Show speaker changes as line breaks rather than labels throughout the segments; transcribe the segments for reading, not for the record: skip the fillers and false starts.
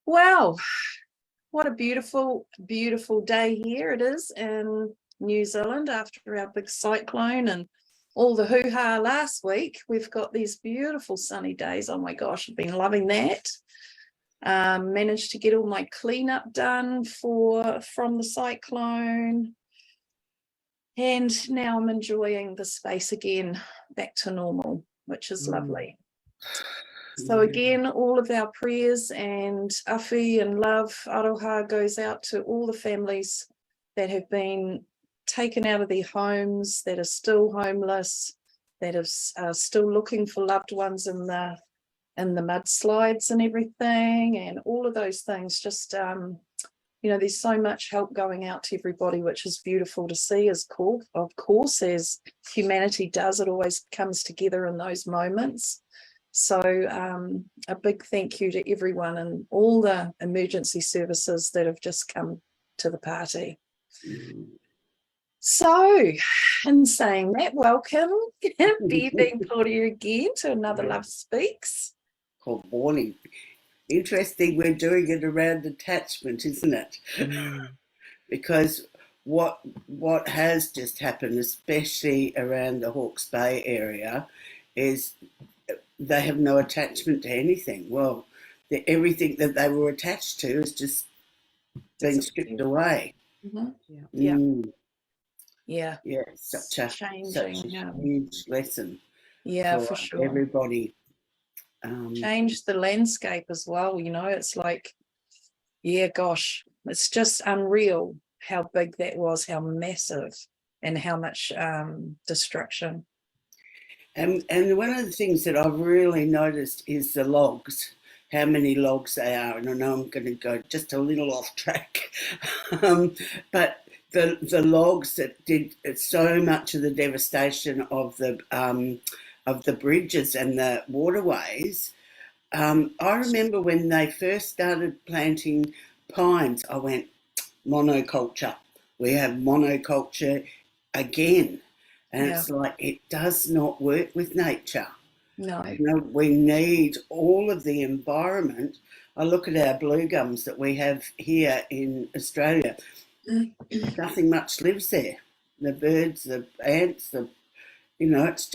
Wow, what a beautiful, beautiful day here it is in New Zealand after our big cyclone and all the hoo-ha last week. We've got these beautiful sunny days. Oh my gosh, I've been loving that. Managed to get all my cleanup done from the cyclone. And now I'm enjoying the space again, back to normal, which is lovely. So again, all of our prayers and awhi and love, aroha, goes out to all the families that have been taken out of their homes, that are still homeless, that are still looking for loved ones in the mudslides and everything, and all of those things. Just there's so much help going out to everybody, which is beautiful to see. Of course, as humanity does, it always comes together in those moments. So a big thank you to everyone and all the emergency services that have just come to the party. So, in saying that, welcome, Being Pori again to another Love Speaks.
Good morning. Interesting, we're doing it around attachment, isn't it? Because what has just happened, especially around the Hawke's Bay area, is they have no attachment to anything. Well, everything that they were attached to has just been stripped away.
Yeah,
such a
changing,
huge lesson.
For sure.
Everybody.
Change the landscape as well. It's like, gosh, it's just unreal how big that was, how massive, and how much destruction.
And one of the things that I've really noticed is the logs, how many logs they are. And I know I'm going to go just a little off track, but the logs that did so much of the devastation of the bridges and the waterways. I remember when they first started planting pines, I went, monoculture. We have monoculture again. And it's like, it does not work with nature.
No.
We need all of the environment. I look at our blue gums that we have here in Australia. Nothing much lives there. The birds, the ants, it's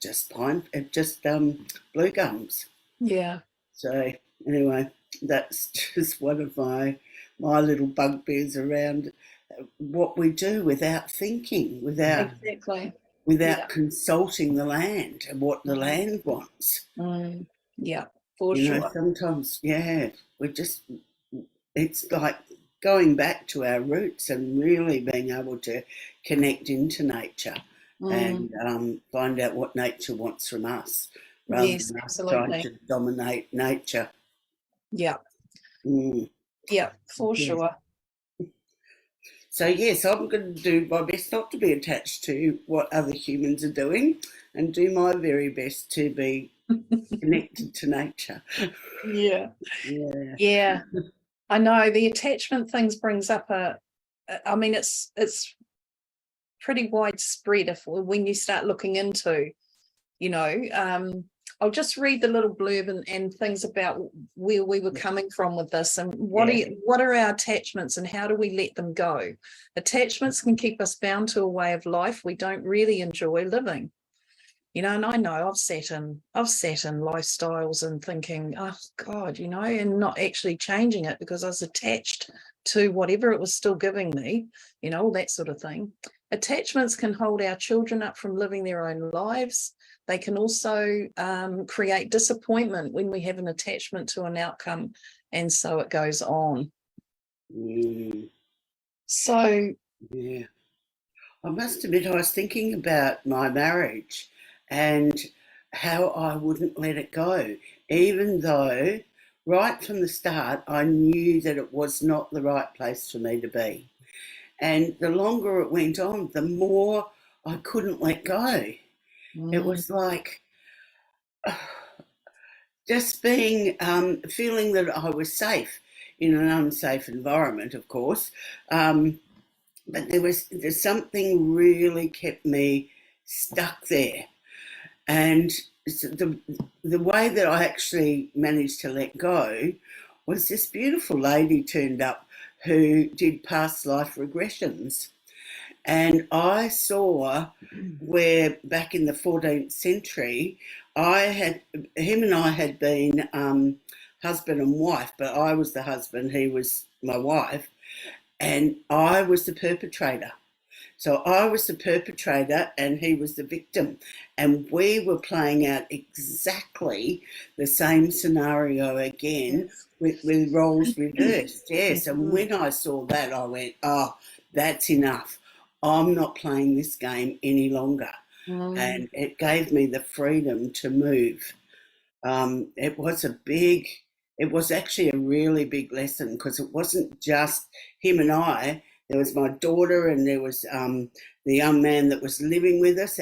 just pine, just blue gums.
Yeah.
So anyway, that's just one of my little bugbears around what we do without thinking, without consulting the land and what the land wants.
For sure.
Sometimes, it's like going back to our roots and really being able to connect into nature and find out what nature wants from us, rather than us trying to dominate nature.
For sure.
So yes, I'm going to do my best not to be attached to what other humans are doing and do my very best to be connected to nature.
Yeah. I know the attachment things brings up it's pretty widespread when you start looking into, I'll just read the little blurb and things about where we were coming from with this and what are our attachments and how do we let them go? Attachments can keep us bound to a way of life we don't really enjoy living. And I know I've sat in lifestyles and thinking, oh God, and not actually changing it because I was attached to whatever it was still giving me, all that sort of thing. Attachments can hold our children up from living their own lives. They can also create disappointment when we have an attachment to an outcome, and so it goes on. So,
I must admit, I was thinking about my marriage and how I wouldn't let it go, even though right from the start I knew that it was not the right place for me to be. And the longer it went on, the more I couldn't let go. It was like just being, feeling that I was safe in an unsafe environment, of course. But there's something really kept me stuck there. And the way that I actually managed to let go was this beautiful lady turned up who did past life regressions. And I saw where back in the 14th century, him and I had been husband and wife, but I was the husband, he was my wife, and I was the perpetrator. So I was the perpetrator and he was the victim. And we were playing out exactly the same scenario again with roles reversed. Yes. And when I saw that, I went, oh, that's enough. I'm not playing this game any longer. And it gave me the freedom to move. It was actually a really big lesson because it wasn't just him and I. There was my daughter and there was the young man that was living with us.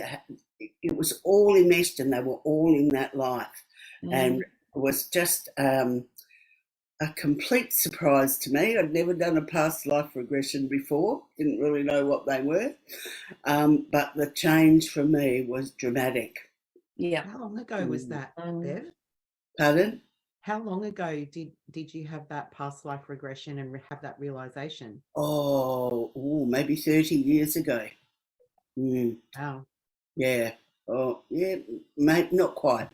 It was all enmeshed and they were all in that life. And it was just a complete surprise to me. I'd never done a past life regression before, didn't really know what they were. But the change for me was dramatic.
Yeah.
How long ago was that, Bev?
Pardon?
How long ago did you have that past life regression and have that realization?
Maybe 30 years ago.
Wow.
Yeah. Oh, yeah, mate, not quite,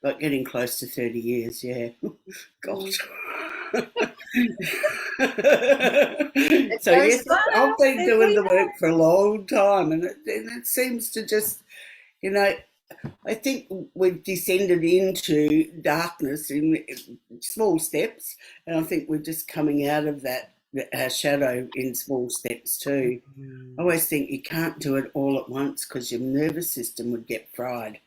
but getting close to 30 years, yeah. God. So yes, I've been doing the work for a long time and it seems to just, you know, I think we've descended into darkness in small steps, and I think we're just coming out of that shadow in small steps too. I always think you can't do it all at once because your nervous system would get fried.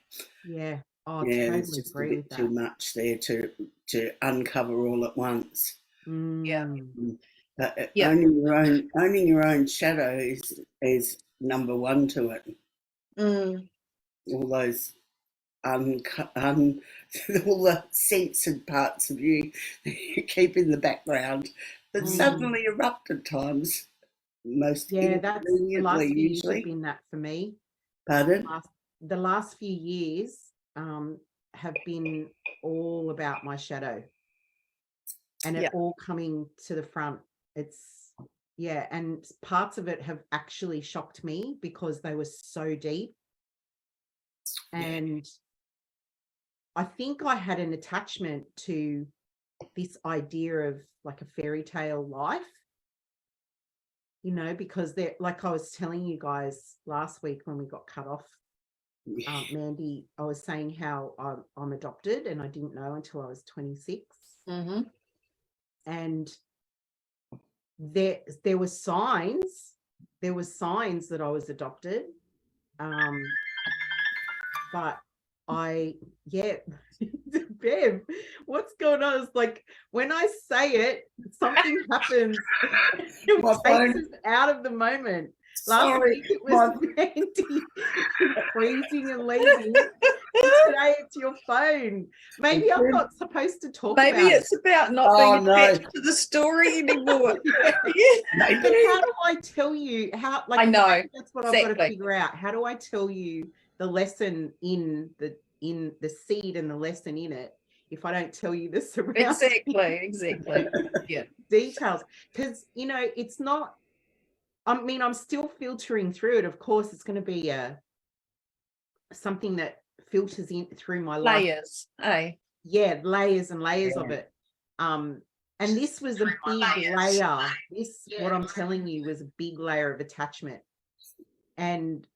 Yeah. Oh,
Yeah,
totally
there's just a
agree
bit
with
too
that.
much there to uncover all at once.
Yeah.
But
Yeah.
owning your own shadow is number one to it. All those all the censored parts of you you keep in the background that suddenly erupt at times, most
Yeah, that's the last
inconveniently
few years have
usually.
been that for me.
Pardon?
The last few years have been all about my shadow and it all coming to the front. And parts of it have actually shocked me because they were so deep. And I think I had an attachment to this idea of like a fairy tale life, you know, because they're like I was telling you guys last week when we got cut off, Mandy, I was saying how I'm adopted and I didn't know until I was 26. And there were signs that I was adopted. But Bev, what's going on? It's like when I say it, something happens. It takes us out of the moment. Last week it was Mandy freezing and leaving. Today it's your phone. Maybe I'm not supposed to talk about it.
Maybe it's about not being attached to the story anymore.
But how do I tell you I know that's what I've got to figure out. How do I tell you the lesson in the seed and the lesson in it if I don't tell you the surrounding
exactly
details? Because you know it's not, I mean, I'm still filtering through it. Of course it's going to be something that filters in through my life. Layers and layers of it. And this was a big layer. What I'm telling you was a big layer of attachment. And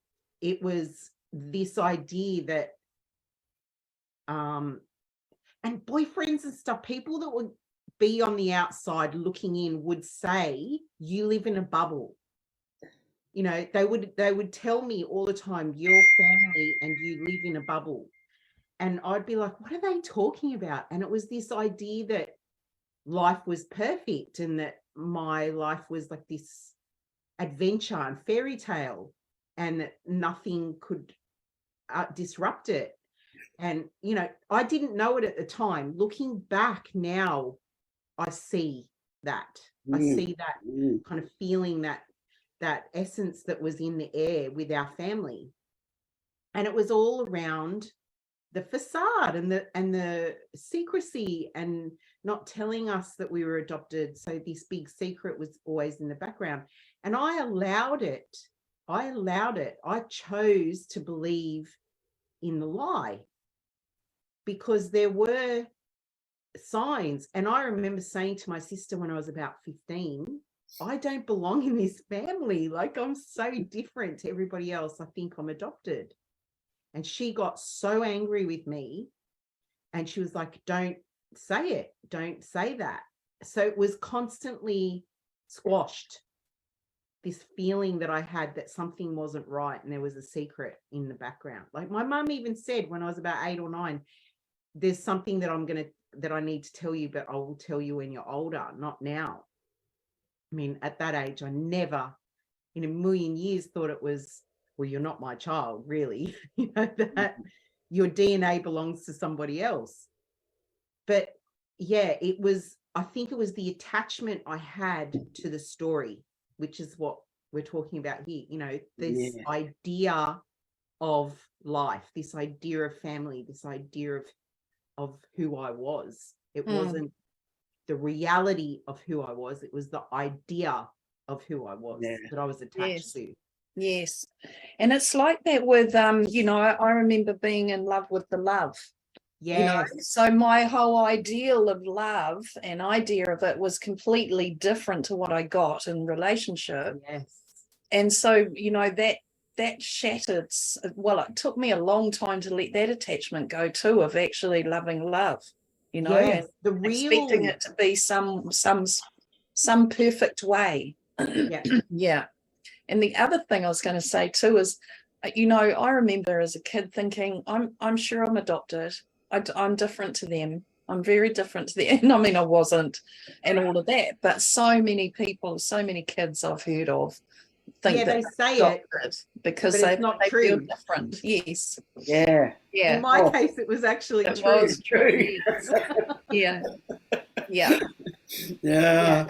it was this idea that and boyfriends and stuff, people that would be on the outside looking in would say, you live in a bubble. You know, they would tell me all the time, your family and you live in a bubble. And I'd be like, what are they talking about? And it was this idea that life was perfect and that my life was like this adventure and fairy tale and that nothing could disrupt it. And, you know, I didn't know it at the time. Looking back now, I see that. I see that kind of feeling, that essence that was in the air with our family. And it was all around the facade and the secrecy and not telling us that we were adopted. So this big secret was always in the background. And I allowed it. I chose to believe in the lie because there were signs. And I remember saying to my sister when I was about 15, I don't belong in this family. Like, I'm so different to everybody else. I think I'm adopted. And she got so angry with me. And she was like, don't say it. Don't say that. So it was constantly squashed, this feeling that I had that something wasn't right and there was a secret in the background. Like my mum even said when I was about 8 or 9, there's something that I need to tell you, but I will tell you when you're older, not now. I mean, at that age, I never in a million years thought it was, well, you're not my child, really. You know, that your DNA belongs to somebody else. But yeah, I think it was the attachment I had to the story, which is what we're talking about here. You know, this idea of life, this idea of family, this idea of who I was. It wasn't the reality of who I was. It was the idea of who I was that I was attached to.
Yes. And it's like that with, you know, I remember being in love with the love.
Yes.
You know, so my whole ideal of love and idea of it was completely different to what I got in relationship.
Yes.
And so, you know, that shattered. Well, it took me a long time to let that attachment go too, of actually loving love, you know,
Yes,
and expecting it to be some perfect way.
Yeah.
Yeah. And the other thing I was going to say too is, you know, I remember as a kid thinking, I'm sure I'm adopted. I'm different to them. I'm very different to them. And I mean, I wasn't, and all of that. But so many people, so many kids I've heard of think that
they say
adopted because
but it's not
they
true.
feel different. Yes.
Yeah.
Yeah.
In my case, it was actually
It
true.
was true. Yeah. Yeah.
Yeah.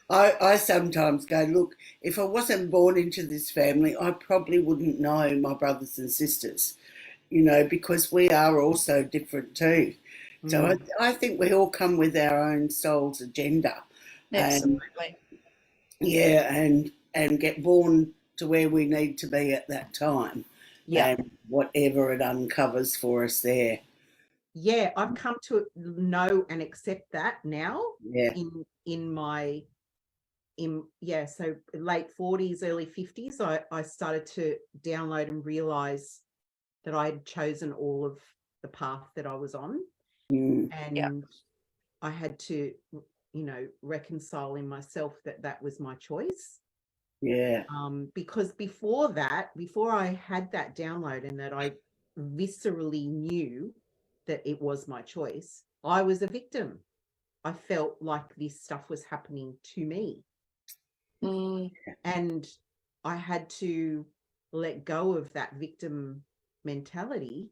I sometimes go, look, if I wasn't born into this family, I probably wouldn't know my brothers and sisters, you know, because we are also different too. So I think we all come with our own soul's agenda.
Absolutely.
And get born to where we need to be at that time.
Yeah.
And whatever it uncovers for us there.
Yeah, I've come to know and accept that now.
Yeah.
So late 40s, early 50s, I started to download and realize that I had chosen all of the path that I was on. And I had to, you know, reconcile in myself that was my choice.
Yeah.
Because before I had that download and that I viscerally knew that it was my choice, I was a victim. I felt like this stuff was happening to me. And I had to let go of that victim mentality.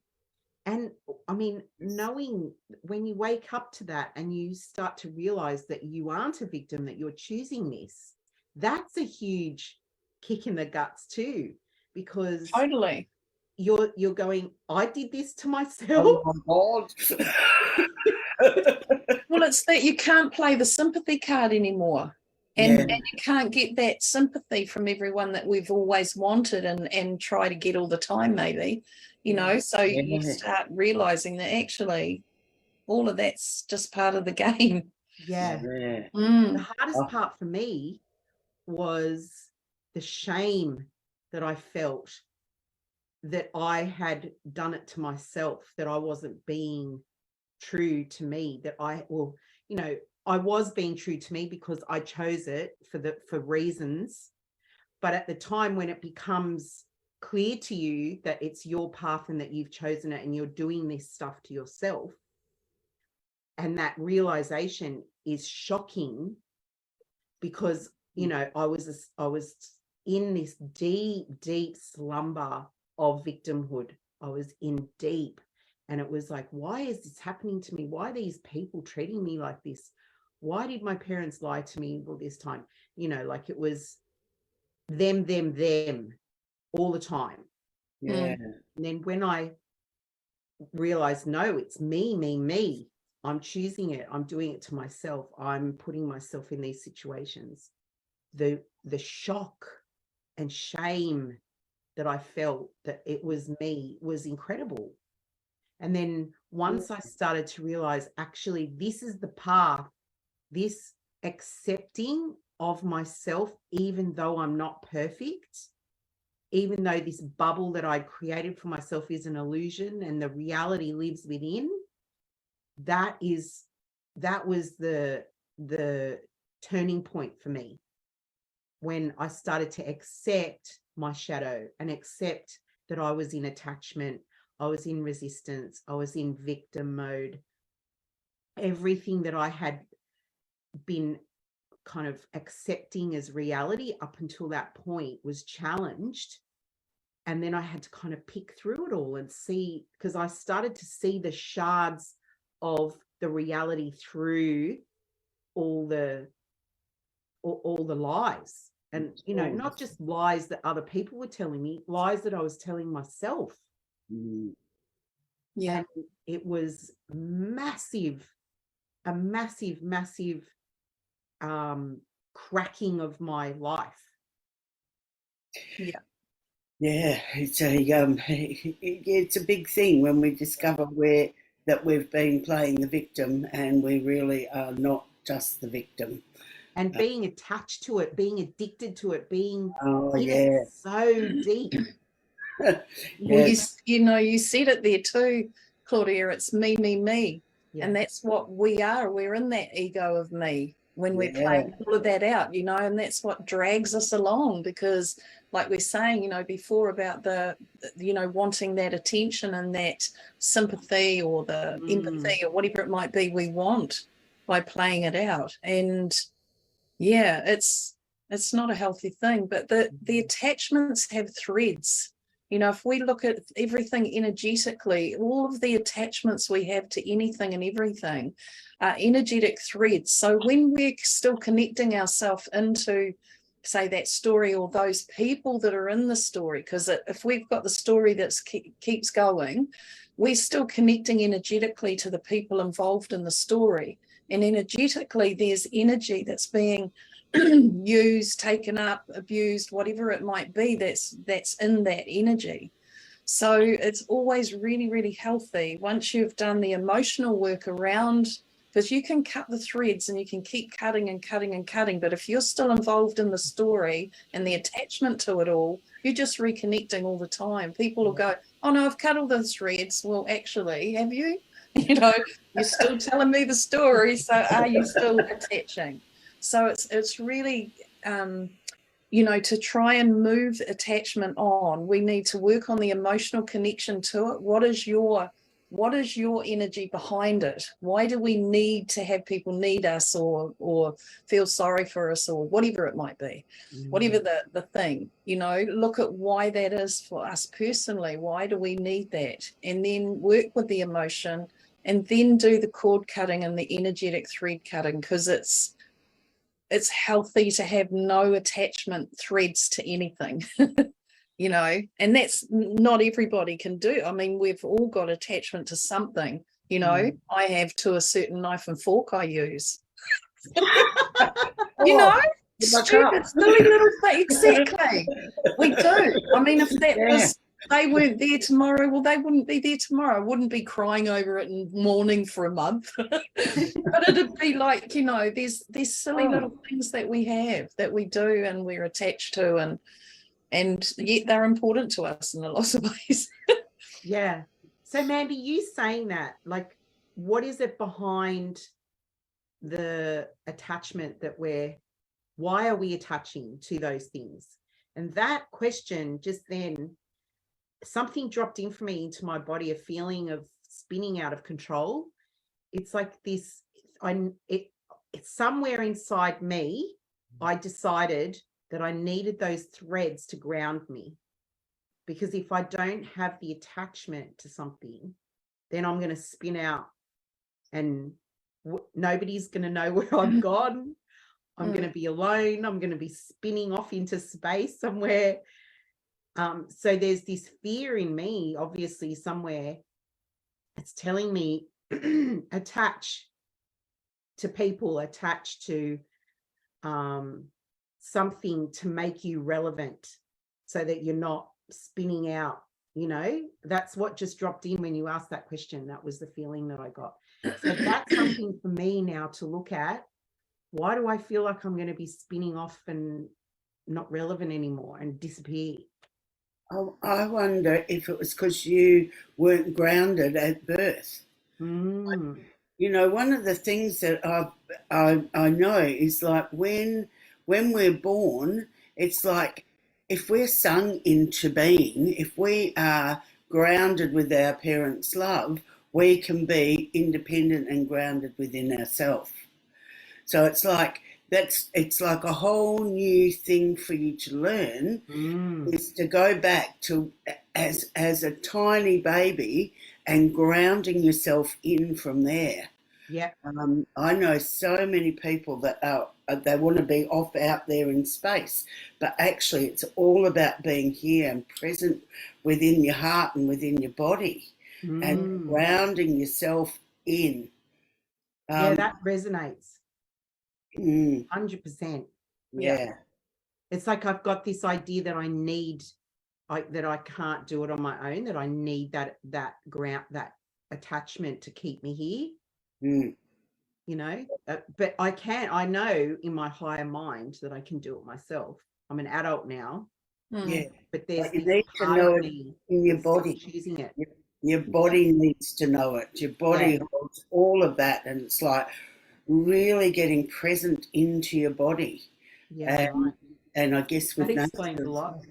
And I mean, knowing when you wake up to that and you start to realize that you aren't a victim, that you're choosing this, that's a huge kick in the guts too, because
Totally.
You're going, I did this to myself.
Oh my God.
Well, it's that you can't play the sympathy card anymore. And you can't get that sympathy from everyone that we've always wanted and try to get all the time, maybe, you know, so you start realizing that actually all of that's just part of the game.
Yeah. The hardest part for me was the shame that I felt that I had done it to myself, that I wasn't being true to me, I was being true to me because I chose it for reasons. But at the time when it becomes clear to you that it's your path and that you've chosen it and you're doing this stuff to yourself, and that realization is shocking, because, you know, I was in this deep slumber of victimhood. I was in deep, and it was like, why is this happening to me? Why are these people treating me like this? Why did my parents lie to me all this time? You know, like it was them all the time.
Yeah.
And then when I realized, no, it's me. I'm choosing it. I'm doing it to myself. I'm putting myself in these situations. The shock and shame that I felt that it was me was incredible. And then once I started to realize, actually, this is the path, this accepting of myself, even though I'm not perfect, even though this bubble that I created for myself is an illusion and the reality lives within, that was the turning point for me, when I started to accept my shadow and accept that I was in attachment, I was in resistance, I was in victim mode. Everything that I had been kind of accepting as reality up until that point was challenged. And then I had to kind of pick through it all and see, because I started to see the shards of the reality through all the lies. And, you know, not just lies that other people were telling me, lies that I was telling myself.
Yeah.
And it was a massive cracking of my life.
Yeah, it's a big thing when we discover that we've been playing the victim and we really are not just the victim.
And being attached to it, being addicted to it, being
yeah,
so deep.
Well, you said it there too, Claudia. It's me.
Yeah.
And that's what we are. We're in that ego of me when we're playing all of that out, you know, and that's what drags us along, because like we're saying, you know, before about the, you know, wanting that attention and that sympathy or the empathy or whatever it might be we want by playing it out. And yeah, it's not a healthy thing, but the attachments have threads. You know, if we look at everything energetically, all of the attachments we have to anything and everything are energetic threads. So when we're still connecting ourselves into, say, that story or those people that are in the story, because if we've got the story that keeps going, we're still connecting energetically to the people involved in the story. And energetically, there's energy that's being used, taken up, abused, whatever it might be, that's in that energy. So it's always really, really healthy once you've done the emotional work around, because you can cut the threads and you can keep cutting and cutting and cutting, but if you're still involved in the story and the attachment to it all, you're just reconnecting all the time. People will go, oh no, I've cut all those threads. Well, actually, have you? You know, you're still telling me the story, so are you still attaching? So it's really, you know, to try and move attachment on, we need to work on the emotional connection to it. What is your energy behind it? Why do we need to have people need us or feel sorry for us or whatever it might be? Whatever the thing, you know, look at why that is for us personally. Why do we need that? And then work with the emotion and then do the cord cutting and the energetic thread cutting, because it's healthy to have no attachment threads to anything. You know, and that's not everybody can do. I mean, we've all got attachment to something, you know. I have to a certain knife and fork I use. You know, stupid, silly little thing. Exactly. We do. I mean, if that was, they weren't there tomorrow, well, they wouldn't be there tomorrow. I wouldn't be crying over it and mourning for a month. But it'd be like, you know, there's silly little things that we have, that we do and we're attached to, and yet they're important to us in a lot of ways.
Yeah. So Mandy, you saying that, like, what is it behind the attachment that why are we attaching to those things? And that question, just then something dropped in for me into my body, a feeling of spinning out of control. It's like this, it's somewhere inside me. I decided that I needed those threads to ground me, because if I don't have the attachment to something, then I'm going to spin out and nobody's going to know where I've gone. I'm going to be alone. I'm going to be spinning off into space somewhere. So there's this fear in me, obviously, somewhere it's telling me attach to people, attach to something to make you relevant so that you're not spinning out, that's what just dropped in when you asked that question. That was the feeling that I got. So that's something for me now to look at. Why do I feel like I'm going to be spinning off and not relevant anymore and disappear?
I wonder if it was because you weren't grounded at birth.
Mm.
One of the things that I know is like when we're born, it's like if we're sung into being, if we are grounded with our parents' love, we can be independent and grounded within ourselves. So it's like a whole new thing for you to learn, is to go back to as a tiny baby and grounding yourself in from there.
Yeah.
I know so many people that they want to be off out there in space, but actually it's all about being here and present within your heart and within your body and grounding yourself in.
Yeah, that resonates. 100%.
Yeah.
It's like I've got this idea that that I can't do it on my own, that I need that ground, that attachment to keep me here. But I know in my higher mind that I can do it myself. I'm an adult now.
Yeah.
But there's
you need to know it in your body.
Choosing it.
Your body needs to know it. Your body holds all of that, and it's like really getting present into your body.
Yeah,
and I guess with
that explains a lot.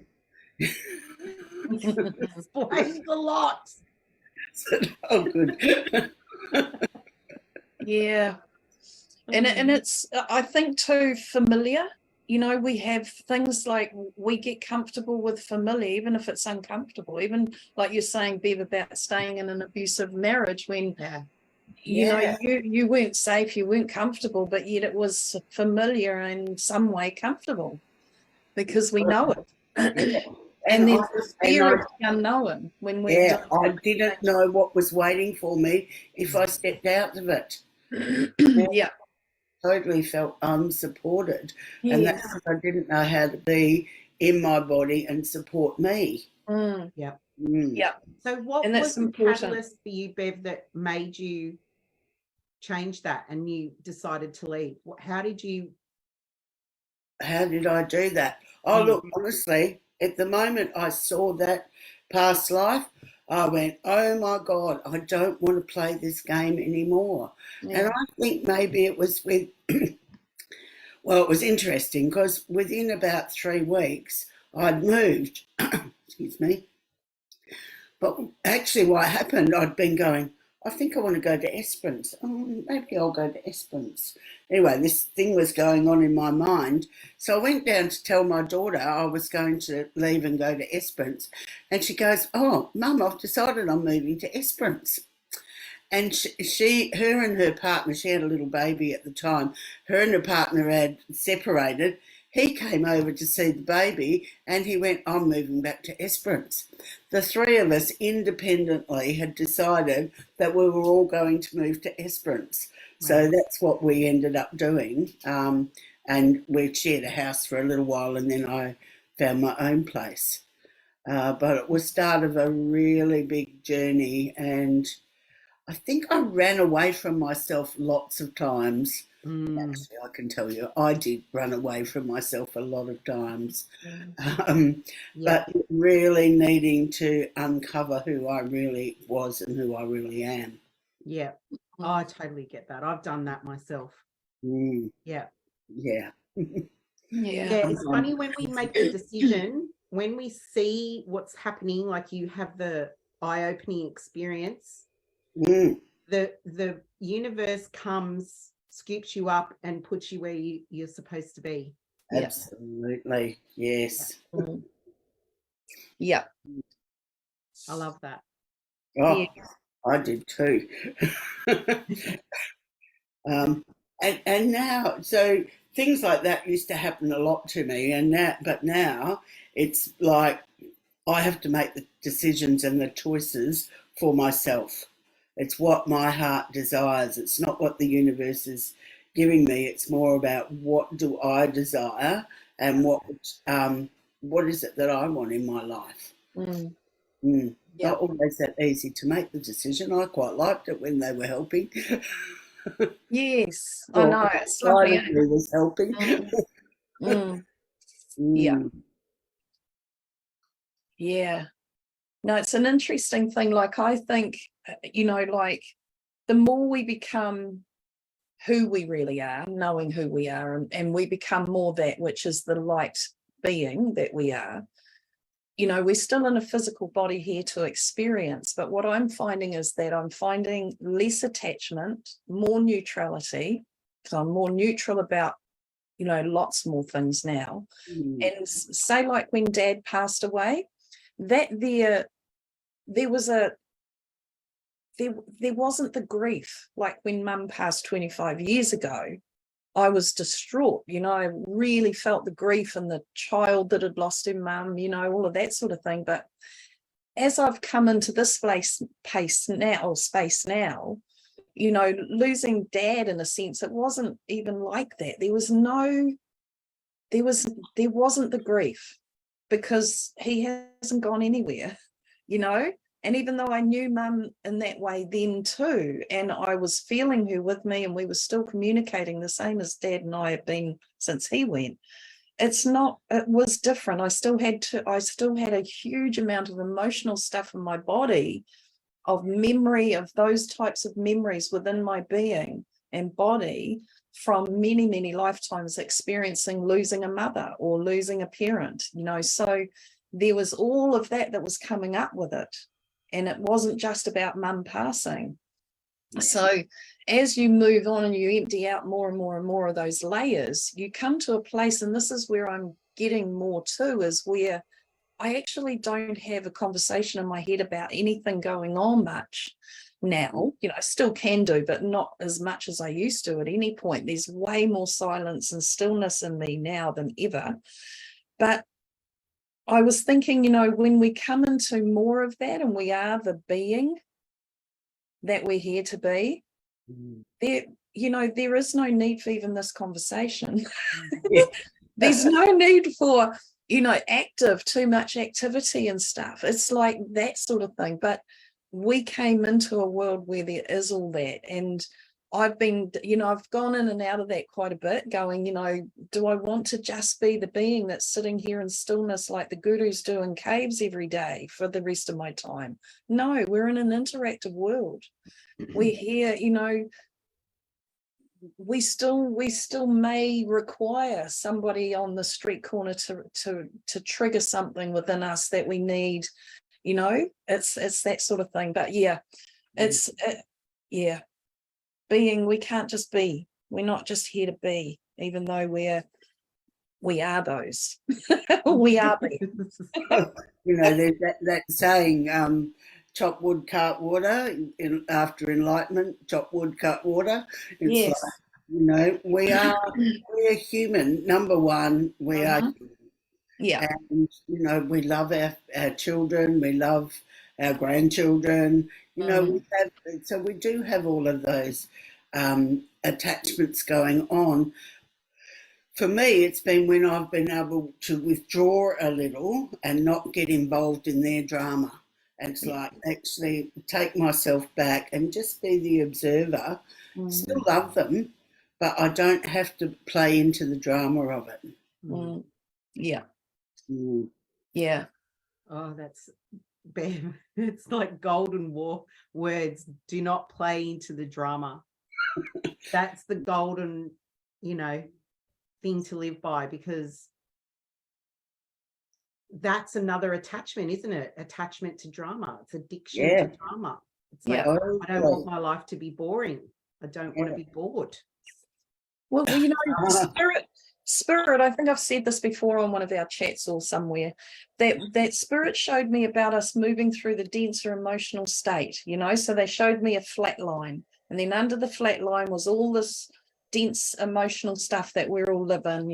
Explains a lot.
Oh, good.
Yeah. And it's, I think too, familiar. We have things like we get comfortable with familiar, even if it's uncomfortable, even like you're saying, Bev, about staying in an abusive marriage when, you weren't safe, you weren't comfortable, but yet it was familiar and in some way comfortable because we know it. And there's the fear of the unknown when we're
I didn't know what was waiting for me if I stepped out of it.
Yeah.
Totally felt unsupported, and that's because I didn't know how to be in my body and support me.
Yeah.
Yeah.
So what was the catalyst for you, Bev, that made you change that and you decided to leave? How did
I do that? Oh, look, honestly, at the moment I saw that past life, I went, oh my God, I don't want to play this game anymore. And I think maybe it was with, well, it was interesting because within about 3 weeks I'd moved, excuse me. But actually what happened, I'd been going, I think I want to go to Esperance. Maybe I'll go to Esperance. Anyway, this thing was going on in my mind. So I went down to tell my daughter I was going to leave and go to Esperance. And she goes, oh, Mum, I've decided I'm moving to Esperance. And her and her partner, she had a little baby at the time, her and her partner had separated. He came over to see the baby and he went, I'm moving back to Esperance. The 3 of us independently had decided that we were all going to move to Esperance. So that's what we ended up doing. And we shared a house for a little while and then I found my own place. But it was start of a really big journey, and I think I ran away from myself lots of times. Actually, I can tell you, I did run away from myself a lot of times. But really needing to uncover who I really was and who I really am.
Yeah, I totally get that. I've done that myself. Yeah. It's funny when we make the decision, when we see what's happening, like you have the eye-opening experience, the universe comes, scoops you up and puts you where you're supposed to be.
Absolutely. Yes.
Yeah.
I love that.
Oh, I did too. And now, so things like that used to happen a lot to me, but now it's like I have to make the decisions and the choices for myself. It's what my heart desires. It's not what the universe is giving me. It's more about what do I desire and what is it that I want in my life.
Mm.
Mm.
Yeah.
Not always that easy to make the decision. I quite liked it when they were helping.
Yes, I
Or
know. It's
side
lovely.
of me was helping.
Mm, mm, yeah,
Mm.
yeah. No, it's an interesting thing. Like, I think, like the more we become who we really are, knowing who we are, and we become more that which is the light being that we are, we're still in a physical body here to experience. But what I'm finding is that I'm finding less attachment, more neutrality. So I'm more neutral about, lots more things now.
Mm.
And say, like when Dad passed away, that there was there wasn't the grief like when Mum passed 25 years ago. I was distraught, I really felt the grief and the child that had lost her mum, all of that sort of thing. But as I've come into this space now, losing Dad, in a sense, it wasn't even like that. There wasn't the grief, because he hasn't gone anywhere, and even though I knew Mum in that way then too, and I was feeling her with me, and we were still communicating the same as Dad and I have been since he went, it was different. I still had a huge amount of emotional stuff in my body, of memory, of those types of memories within my being and body from many, many lifetimes experiencing losing a mother or losing a parent, so there was all of that was coming up with it. And it wasn't just about Mum passing. So as you move on and you empty out more and more and more of those layers, you come to a place, and this is where I'm getting more to, is where I actually don't have a conversation in my head about anything going on much now. I still can do, but not as much as I used to at any point. There's way more silence and stillness in me now than ever. But I was thinking, when we come into more of that, and we are the being that we're here to be, there is no need for even this conversation.
Yeah.
There's no need for, too much activity and stuff. It's like that sort of thing. But we came into a world where there is all that. And I've been, I've gone in and out of that quite a bit, going, do I want to just be the being that's sitting here in stillness like the gurus do in caves every day for the rest of my time? No, we're in an interactive world. We're here, we still may require somebody on the street corner to trigger something within us that we need, it's that sort of thing. But yeah, being, we can't just be. We're not just here to be, even though we are those. We are being.
There's that saying, chop wood, cut water. After enlightenment, chop wood, cut water. It's
Yes.
like, we're human. Number one, we are human.
Yeah.
And, we love our children. We love our grandchildren. We do have all of those attachments going on. For me, it's been when I've been able to withdraw a little and not get involved in their drama. And it's like actually take myself back and just be the observer, still love them, but I don't have to play into the drama of it.
Yeah.
Mm.
Yeah.
Oh, that's bad. It's like golden words. Do not play into the drama. That's the golden, thing to live by, because that's another attachment, isn't it? Attachment to drama. It's addiction to drama. It's like, I don't want my life to be boring. I don't want to be bored.
Well, spirit, I think I've said this before on one of our chats or somewhere, that spirit showed me about us moving through the denser emotional state, so they showed me a flat line, and then under the flat line was all this dense emotional stuff that we're all living,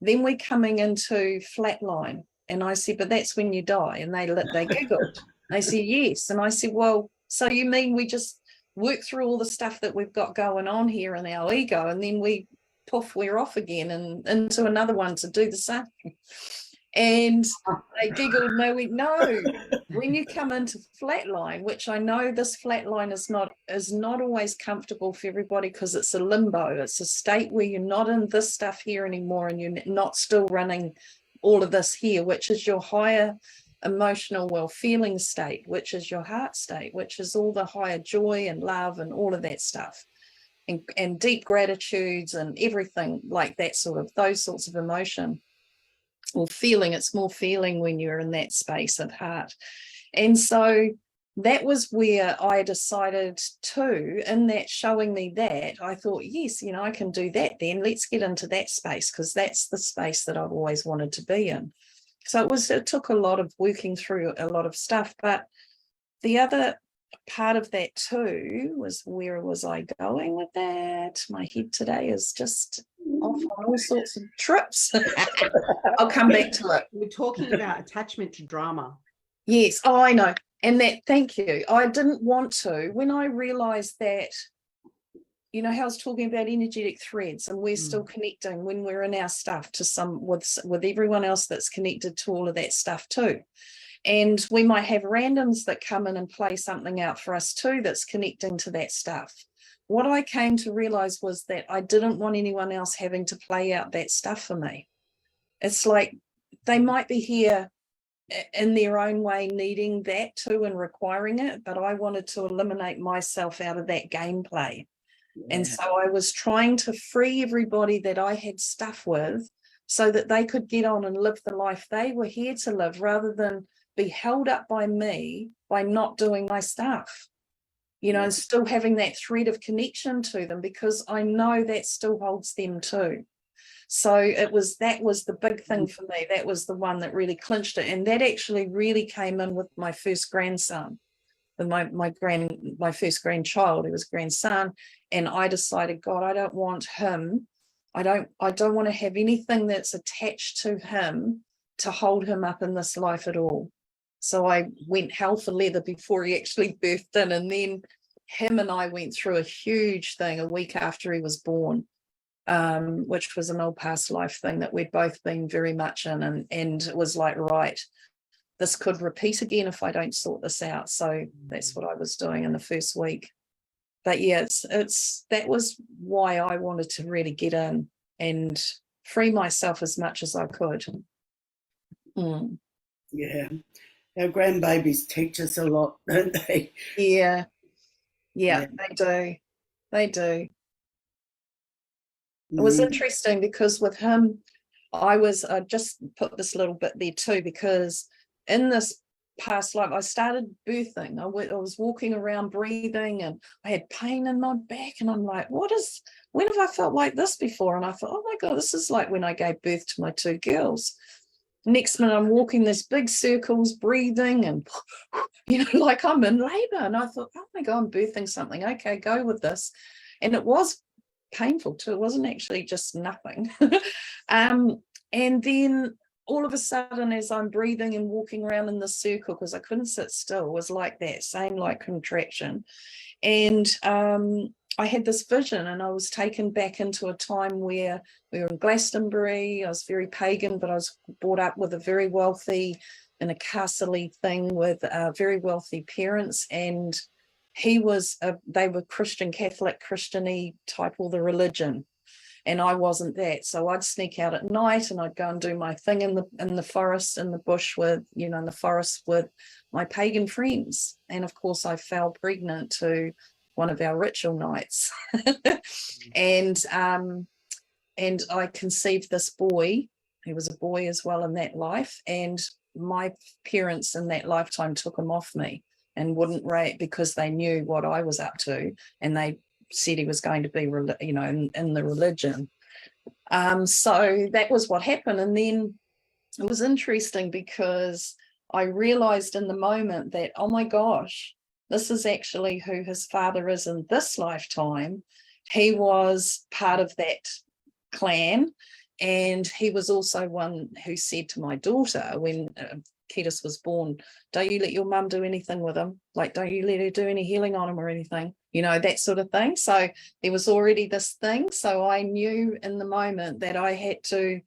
then we're coming into flatline. And I said, but that's when you die. And they giggled. They said, yes. And I said, well, So you mean we just work through all the stuff that we've got going on here in our ego, and then we're off again and into another one to do the same? And they giggled. No, when you come into flatline, which I know this flatline is not always comfortable for everybody, because it's a limbo. It's a state where you're not in this stuff here anymore, and you're not still running all of this here, which is your higher emotional feeling state, which is your heart state, which is all the higher joy and love and all of that stuff, and deep gratitudes and everything like that, those sorts of emotion or feeling. It's more feeling when you're in that space of heart. And so that was where I decided to, in that showing me that, I thought, yes, I can do that then. Let's get into that space, because that's the space that I've always wanted to be in. So it took a lot of working through a lot of stuff. But the other part of that too was, where was I going with that? My head today is just off on all sorts of trips. I'll come back to it.
We're talking about attachment to drama.
Yes. Oh, I know. And that, thank you. I didn't want to. When I realized that, how I was talking about energetic threads, and we're still connecting when we're in our stuff to with everyone else that's connected to all of that stuff too. And we might have randoms that come in and play something out for us too that's connecting to that stuff. What I came to realize was that I didn't want anyone else having to play out that stuff for me. It's like they might be here in their own way needing that too and requiring it, but I wanted to eliminate myself out of that gameplay. Yeah. And so I was trying to free everybody that I had stuff with, so that they could get on and live the life they were here to live, rather than be held up by me by not doing my stuff, and still having that thread of connection to them, because I know that still holds them too. So that was the big thing for me. That was the one that really clinched it. And that actually really came in with my first grandson, with my first grandchild. He was grandson. And I decided, God, I don't want him. I don't want to have anything that's attached to him to hold him up in this life at all. So I went hell for leather before he actually birthed in. And then him and I went through a huge thing a week after he was born, which was an old past life thing that we'd both been very much in. And it was like, right, this could repeat again if I don't sort this out. So that's what I was doing in the first week. But yeah, that was why I wanted to really get in and free myself as much as I could.
Yeah. Our grandbabies teach us a lot, don't they?
Yeah, they do. They do. It was interesting because with him, I just put this little bit there too, because in this past life, I started birthing. I was walking around breathing, and I had pain in my back, and I'm like, when have I felt like this before? And I thought, oh my God, this is like when I gave birth to my two girls. Next minute, I'm walking these big circles, breathing, and like I'm in labor. And I thought, oh my God, I'm birthing something. Okay, go with this. And it was painful too. It wasn't actually just nothing. And then all of a sudden, as I'm breathing and walking around in the circle, because I couldn't sit still, it was like that same like contraction. And I had this vision, and I was taken back into a time where we were in Glastonbury. I was very pagan, but I was brought up with a very wealthy, in a castle-y thing with very wealthy parents. And they were Christian, Catholic, Christian-y type, all the religion. And I wasn't that. So I'd sneak out at night, and I'd go and do my thing in the forest, in the bush with, in the forest with my pagan friends. And of course I fell pregnant to one of our ritual nights. And I conceived this boy. He was a boy as well in that life. And my parents in that lifetime took him off me and wouldn't rate, because they knew what I was up to, and they said he was going to be, in the religion. So that was what happened. And then it was interesting, because I realized in the moment that, oh my gosh, this is actually who his father is in this lifetime. He was part of that clan. And he was also one who said to my daughter, when Ketis was born, don't you let your mum do anything with him, like don't you let her do any healing on him or anything, you know, that sort of thing. So there was already this thing, so I knew in the moment that I had to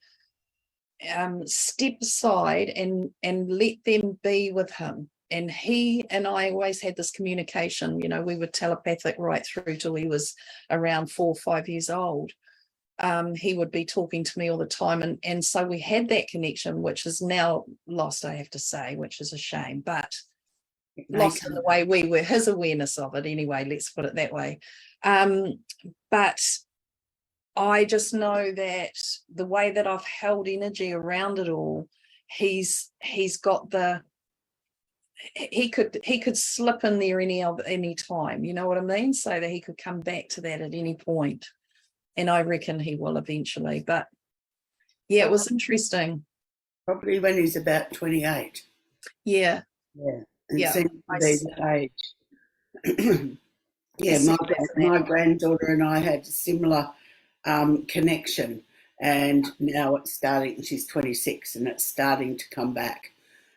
step aside and let them be with him. And he and I always had this communication, you know, we were telepathic right through till he was around 4 or 5 years old. He would be talking to me all the time, and so we had that connection, which is now lost, I have to say, which is a shame, but lost in the way we were, his awareness of it anyway, let's put it that way. But I just know that the way that I've held energy around it all, he's got the, he could slip in there any time, you know what I mean, so that he could come back to that at any point. And I reckon he will eventually. But yeah, it was interesting.
Probably when he's about 28.
Yeah.
Yeah. And
Yeah,
seems to be the age. Yeah, my granddaughter and I had a similar connection, and now it's starting, she's 26 and it's starting to come back.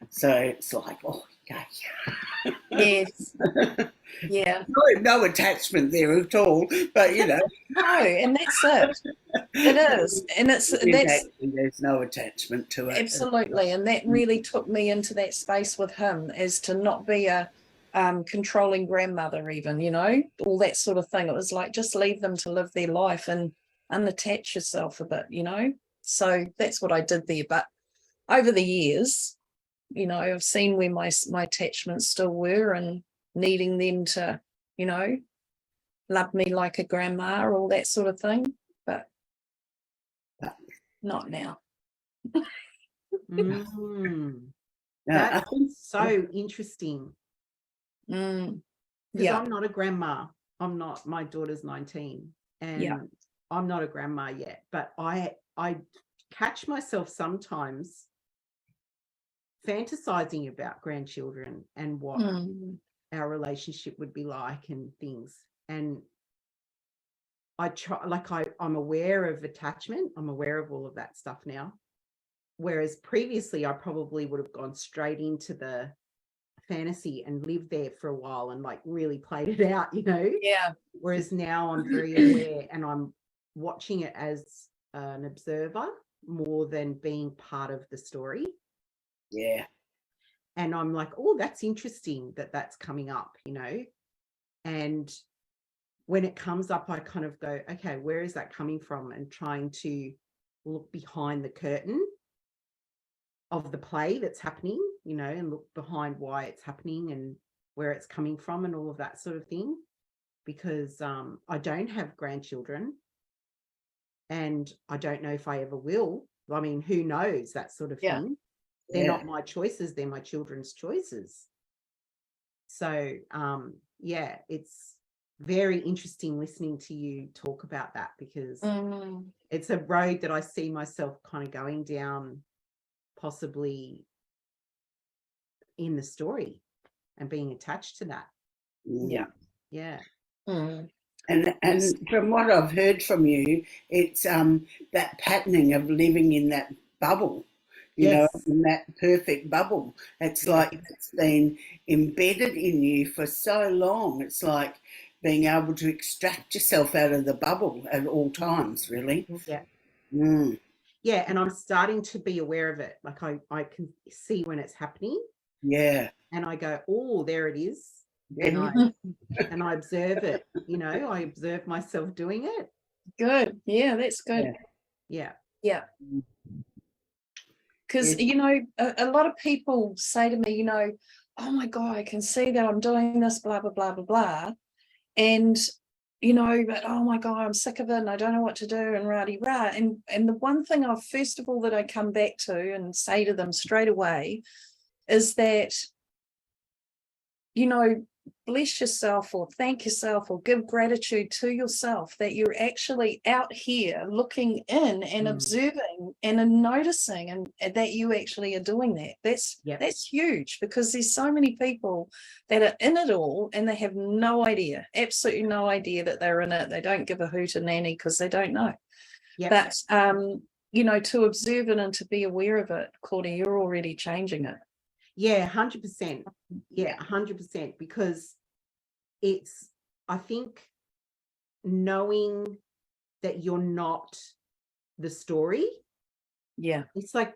So it's like, oh, yeah.
Yes. Yeah.
No attachment there at all, but you know.
No, and that's it. It is. And
there's no attachment to it.
Absolutely. And that really took me into that space with him, as to not be a controlling grandmother even, you know, all that sort of thing. It was like, just leave them to live their life and unattach yourself a bit, you know. So that's what I did there. But over the years, you know, I've seen where my attachments still were, and needing them to, you know, love me like a grandma or all that sort of thing, but not now.
That's so interesting.
Yeah,
I'm not a grandma. I'm not. My daughter's 19, and I'm not a grandma yet. But I catch myself sometimes fantasizing about grandchildren and what our relationship would be like and things. And I try, like I'm aware of attachment. I'm aware of all of that stuff now. Whereas previously I probably would have gone straight into the fantasy and lived there for a while and like really played it out, you know?
Yeah.
Whereas now I'm very aware, and I'm watching it as an observer more than being part of the story.
Yeah.
And I'm like, oh, that's interesting that that's coming up, you know? And when it comes up, I kind of go, okay, where is that coming from? And trying to look behind the curtain of the play that's happening, you know, and look behind why it's happening and where it's coming from and all of that sort of thing. Because I don't have grandchildren, and I don't know if I ever will. I mean, who knows, that sort of thing. They're not my choices, they're my children's choices. So, yeah, it's very interesting listening to you talk about that, because it's a road that I see myself kind of going down, possibly in the story, and being attached to that.
Yeah.
And from what I've heard from you, it's that patterning of living in that bubble, you know, in that perfect bubble. It's like it's been embedded in you for so long. It's like being able to extract yourself out of the bubble at all times, really.
Yeah, and I'm starting to be aware of it. Like I can see when it's happening.
Yeah.
And I go, oh, there it is. And I observe it, you know, I observe myself doing it.
Good. Yeah, that's good.
Yeah.
Because, you know, a lot of people say to me, you know, oh my God, I can see that I'm doing this, blah, blah, blah, blah, blah. And, you know, but oh my God, I'm sick of it and I don't know what to do and rah-de-rah. And the one thing first of all, that I come back to and say to them straight away is that, you know, bless yourself or thank yourself or give gratitude to yourself that you're actually out here looking in and observing and noticing, and that you actually are doing that. That's huge, because there's so many people that are in it all and they have no idea, absolutely no idea that they're in it. They don't give a hoot a nanny because they don't know. But you know, to observe it and to be aware of it, Claudia, you're already changing it.
Yeah, 100%. Yeah, 100%. Because it's, I think, knowing that you're not the story.
Yeah.
It's like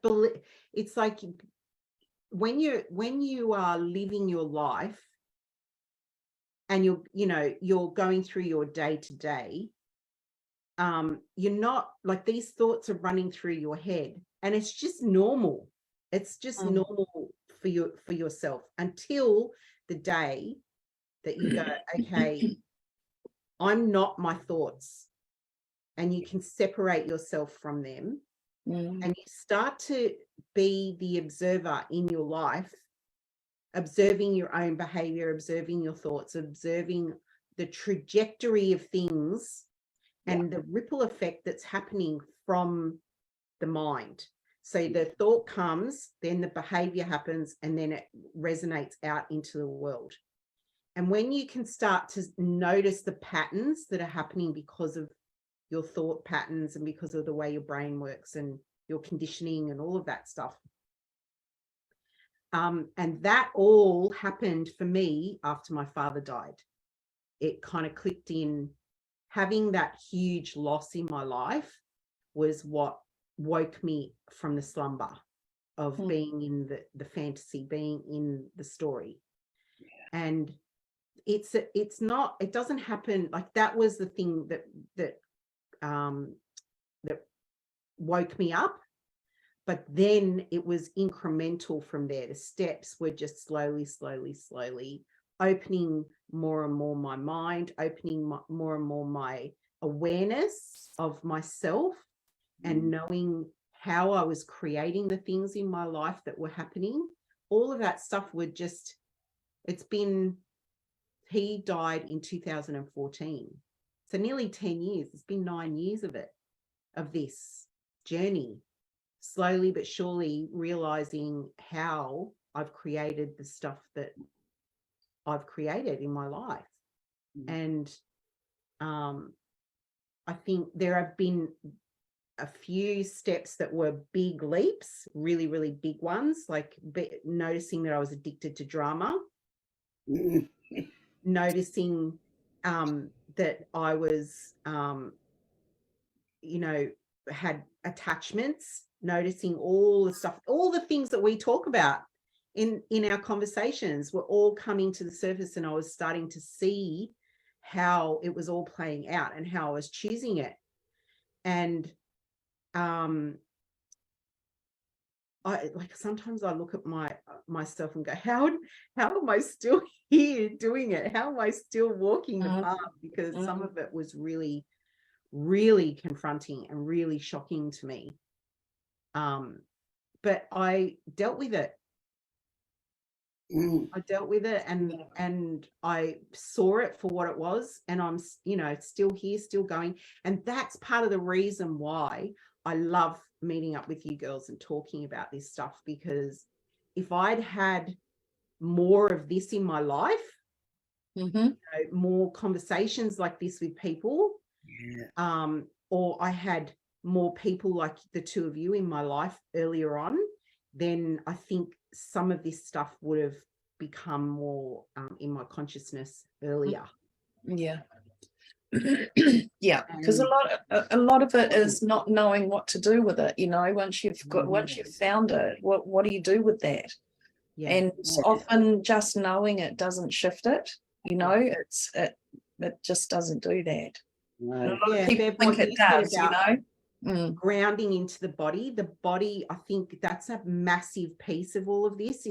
when you are living your life and you're going through your day to day, you're not like, these thoughts are running through your head, and it's just normal. It's just normal for yourself until the day that you go, okay, I'm not my thoughts, and you can separate yourself from them. And you start to be the observer in your life, observing your own behavior, observing your thoughts, observing the trajectory of things and the ripple effect that's happening from the mind. So the thought comes, then the behavior happens, and then it resonates out into the world. And when you can start to notice the patterns that are happening because of your thought patterns and because of the way your brain works and your conditioning and all of that stuff. And that all happened for me after my father died. It kind of clicked in. Having that huge loss in my life was what woke me from the slumber of being in the fantasy, being in the story. And it doesn't happen like that. Was the thing that woke me up. But then it was incremental from there. The steps were just slowly opening more and more my mind, opening more and more my awareness of myself, and knowing how I was creating the things in my life that were happening. All of that stuff would just, he died in 2014. So nearly 10 years. It's been 9 years of this journey. Slowly but surely realizing how I've created the stuff that I've created in my life. And I think there have been a few steps that were big leaps, really, really big ones, like noticing that I was addicted to drama, noticing that I was, had attachments, noticing all the stuff, all the things that we talk about in our conversations were all coming to the surface, and I was starting to see how it was all playing out and how I was choosing it. And sometimes I look at myself and go, how am I still here doing it? How am I still walking the path? Because some of it was really, really confronting and really shocking to me. But I dealt with it. I dealt with it, and I saw it for what it was, and I'm, still here, still going. And that's part of the reason why I love meeting up with you girls and talking about this stuff, because if I'd had more of this in my life, more conversations like this with people, or I had more people like the two of you in my life earlier on, then I think some of this stuff would have become more in my consciousness earlier.
Yeah. Yeah, because a lot of it is not knowing what to do with it. Once you've found it, what do you do with that? And often just knowing it doesn't shift it. It just doesn't do that. A lot of people think it does.
Grounding into the body, I think that's a massive piece of all of this,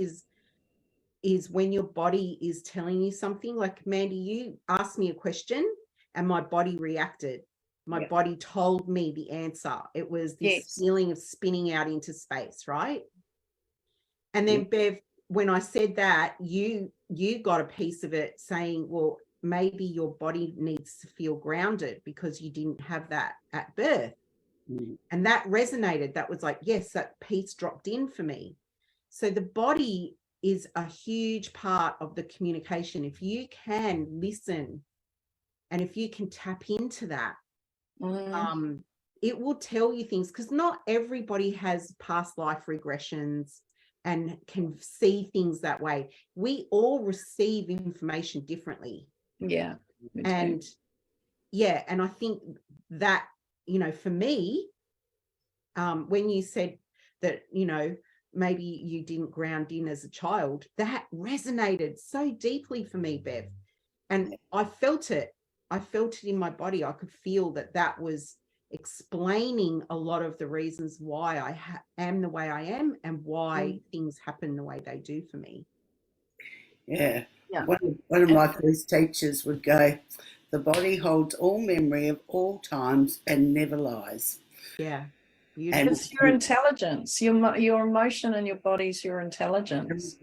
is when your body is telling you something. Like, Mandy, you asked me a question and my body reacted. My body told me the answer. It was this feeling of spinning out into space, right? And then Bev, when I said that, you got a piece of it saying, well, maybe your body needs to feel grounded because you didn't have that at birth. And that resonated. That was like, yes, that piece dropped in for me. So the body is a huge part of the communication. If you can listen and if you can tap into that, it will tell you things, because not everybody has past life regressions. and can see things that way. We all receive information differently.
Yeah. me too.
And yeah, and I think that, you know, for me, when you said that, you know, maybe you didn't ground in as a child, that resonated so deeply for me, Bev. And I felt it in my body. I could feel that that was explaining a lot of the reasons why I am the way I am and why things happen the way they do for me.
Yeah.
Yeah.
One of my first teachers would go, "The body holds all memory of all times and never lies."
Yeah.
And
It's your intelligence, your emotion and your body's your intelligence.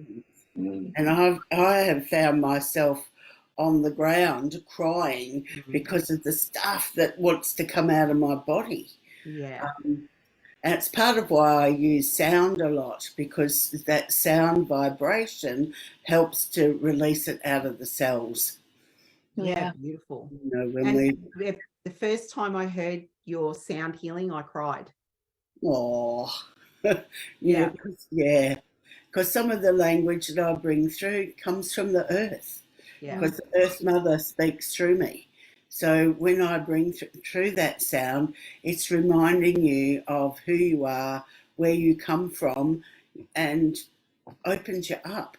and I have found myself on the ground crying because of the stuff that wants to come out of my body.
Yeah.
And it's part of why I use sound a lot, because that sound vibration helps to release it out of the cells.
Yeah. Beautiful.
You know, when
And the first time I heard your sound healing, I cried.
yeah, because some of the language that I bring through comes from the earth,
Yeah.
because the Earth Mother speaks through me. So when I bring through that sound, it's reminding you of who you are, where you come from, and opens you up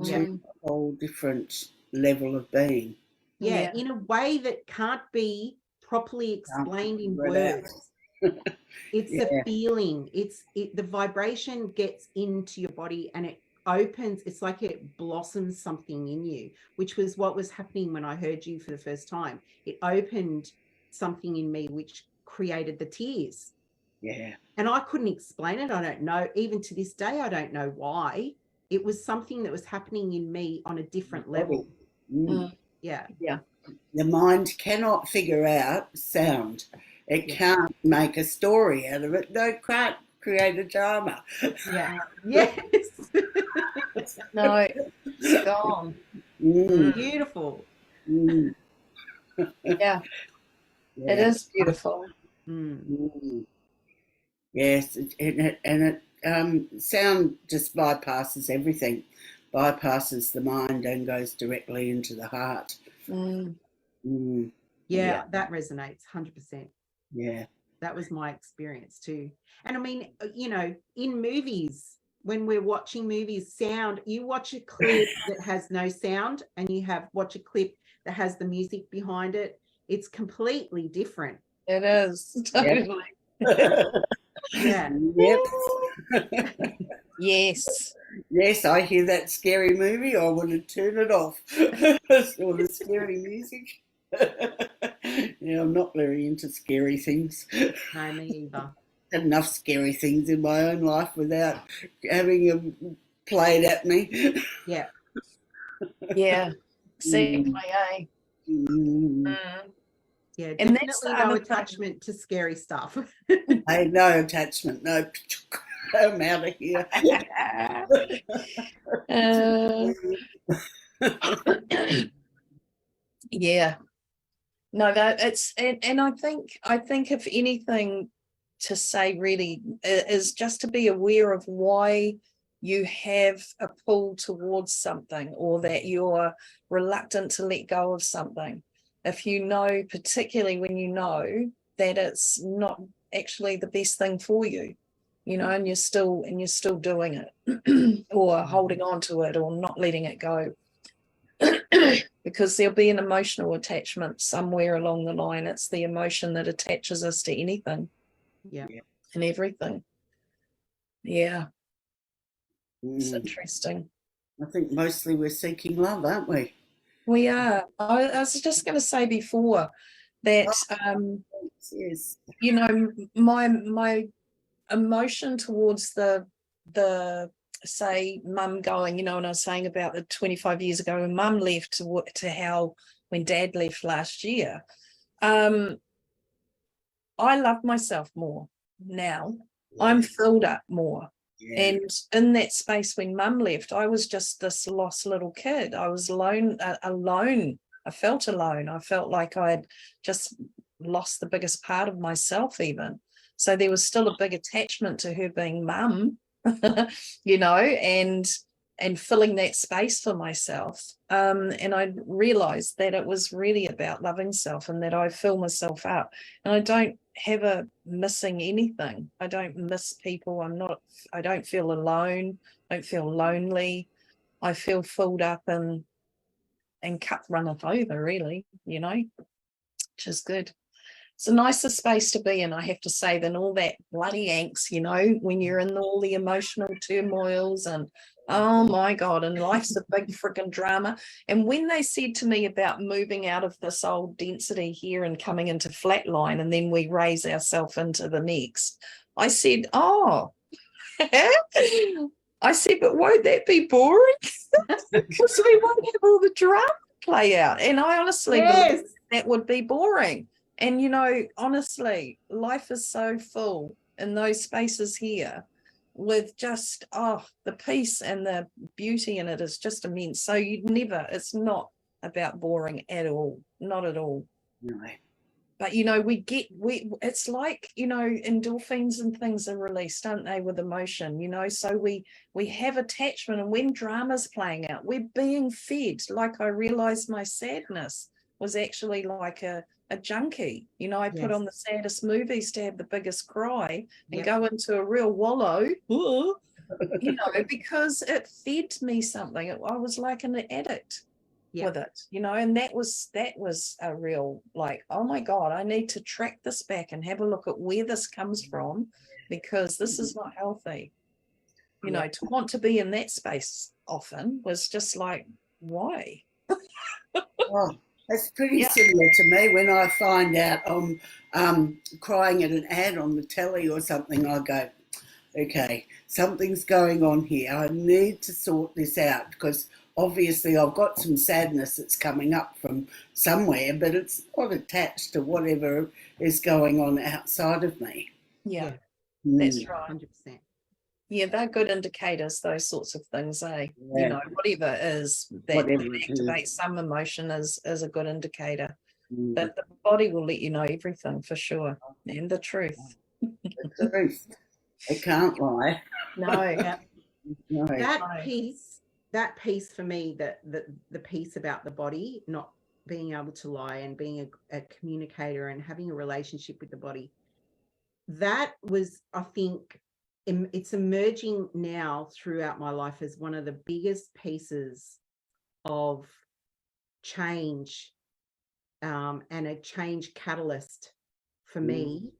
to a whole different level of being.
Yeah, in a way that can't be properly explained in words. It's a feeling. The vibration gets into your body and it opens. It's like it blossoms something in you, which was what was happening when I heard you for the first time. It opened something in me which created the tears.
Yeah.
And I couldn't explain it. I don't know. Even to this day, I don't know why. It was something that was happening in me on a different level. Yeah.
Yeah.
The mind cannot figure out sound. It can't make a story out of it. No, can't create a drama.
Yeah. Yes.
No, it's gone.
Beautiful.
Yeah. It is beautiful.
Yes, and sound just bypasses everything, bypasses the mind and goes directly into the heart.
Yeah, that resonates 100%.
Yeah.
That was my experience too. And I mean, you know, in movies, when we're watching movies, sound, you watch a clip that has no sound and you watch a clip that has the music behind it. It's completely different.
It is. Totally.
Yeah.
Yep.
Yes.
Yes, I hear that scary movie, I want to turn it off. All the scary music. Yeah, I'm not very into scary things.
No, me either.
Had enough scary things in my own life without having them played at me.
Yeah.
Yeah. Exactly. Eh?
Yeah,
And
definitely
that's the
no
other
attachment to scary stuff.
I had no attachment, no. I'm out of here.
Yeah. No, that it's and I think if anything to say really is just to be aware of why you have a pull towards something or that you're reluctant to let go of something. If you know, particularly when you know that it's not actually the best thing for you, you know, and you're still doing it or holding on to it or not letting it go. Because there'll be an emotional attachment somewhere along the line. It's the emotion that attaches us to anything.
Yeah.
And everything. Yeah. It's interesting.
I think mostly we're seeking love, aren't we?
We are. I was just going to say before that,
yes.
You know, my emotion towards the say mum going, you know, when I was saying about the 25 years ago when mum left to how when dad left last year, I love myself more now. I'm filled up more. And in that space when mum left, I was just this lost little kid. I was alone. I felt alone. I felt like I had just lost the biggest part of myself even. So there was still a big attachment to her being mum, you know, and filling that space for myself. And I realized that it was really about loving self, and that I fill myself up, and I don't have a missing anything. I don't miss people. I don't feel alone. I don't feel lonely. I feel filled up and cup runneth over, really, you know, which is good. It's a nicer space to be in, I have to say, than all that bloody angst, you know, when you're in all the emotional turmoils and oh my God, and life's a big freaking drama. And when they said to me about moving out of this old density here and coming into flatline, and then we raise ourselves into the next, I said, oh, I said, but won't that be boring? Because we won't have all the drama play out. And I honestly believe that would be boring. And, you know, honestly, life is so full in those spaces here with just, the peace and the beauty in it is just immense. So it's not about boring at all, not at all.
No.
But, you know, it's like, you know, endorphins and things are released, aren't they, with emotion, you know, so we have attachment, and when drama's playing out, we're being fed. Like I realized my sadness was actually like a junkie, you know, I put on the saddest movies to have the biggest cry and go into a real wallow, you know, because it fed me something. I was like an addict. With it, you know, and that was a real, like, oh my God, I need to track this back and have a look at where this comes from, because this is not healthy. You know, to want to be in that space often was just like, why?
Oh, that's pretty similar to me. When I find out I'm crying at an ad on the telly or something, I go, okay, something's going on here. I need to sort this out, because obviously I've got some sadness that's coming up from somewhere, but it's not attached to whatever is going on outside of me.
Yeah. That's right.
100%.
Yeah, they're good indicators, those sorts of things, eh? You know, whatever it is that activates some emotion is a good indicator. But the body will let you know everything for sure. And the truth.
The truth. It can't lie.
No.
No.
That piece for me, the piece about the body not being able to lie and being a communicator and having a relationship with the body, that was, I think, it's emerging now throughout my life as one of the biggest pieces of change, and a change catalyst for me,